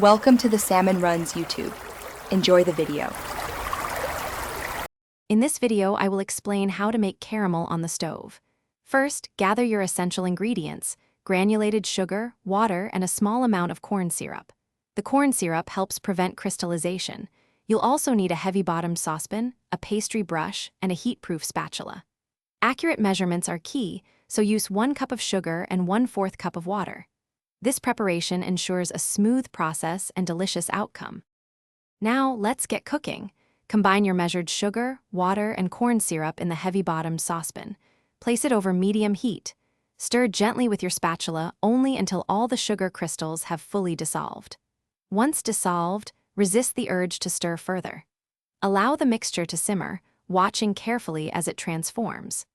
Welcome to the Salmon Runs YouTube. Enjoy the video. In this video, I will explain how to make caramel on the stove. First, gather your essential ingredients: granulated sugar, water, and a small amount of corn syrup. The corn syrup helps prevent crystallization. You'll also need a heavy-bottomed saucepan, a pastry brush, and a heat-proof spatula. Accurate measurements are key, so use 1 cup of sugar and 1/4 cup of water. This preparation ensures a smooth process and delicious outcome. Now, let's get cooking. Combine your measured sugar, water, and corn syrup in the heavy-bottomed saucepan. Place it over medium heat. Stir gently with your spatula only until all the sugar crystals have fully dissolved. Once dissolved, resist the urge to stir further. Allow the mixture to simmer, watching carefully as it transforms.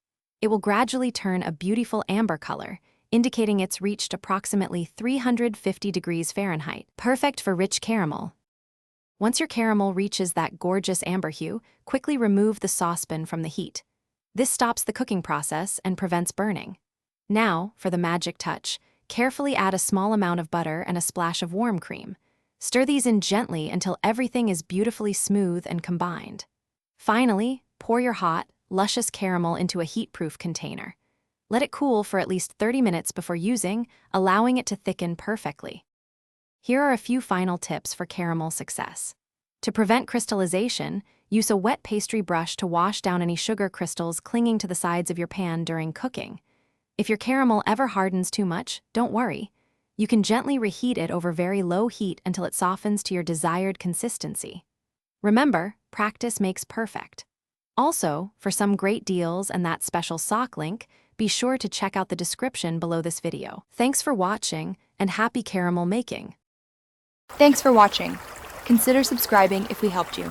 It will gradually turn a beautiful amber color, indicating it's reached approximately 350 degrees Fahrenheit, perfect for rich caramel. Once your caramel reaches that gorgeous amber hue, quickly remove the saucepan from the heat. This stops the cooking process and prevents burning. Now, for the magic touch, carefully add a small amount of butter and a splash of warm cream. Stir these in gently until everything is beautifully smooth and combined. Finally, pour your hot, luscious caramel into a heat-proof container. Let it cool for at least 30 minutes before using, allowing it to thicken perfectly. Here are a few final tips for caramel success. To prevent crystallization, use a wet pastry brush to wash down any sugar crystals clinging to the sides of your pan during cooking. If your caramel ever hardens too much, don't worry. You can gently reheat it over very low heat until it softens to your desired consistency. Remember, practice makes perfect. Also, for some great deals and that special sock link, be sure to check out the description below this video. Thanks for watching, and happy caramel making! Thanks for watching. Consider subscribing if we helped you.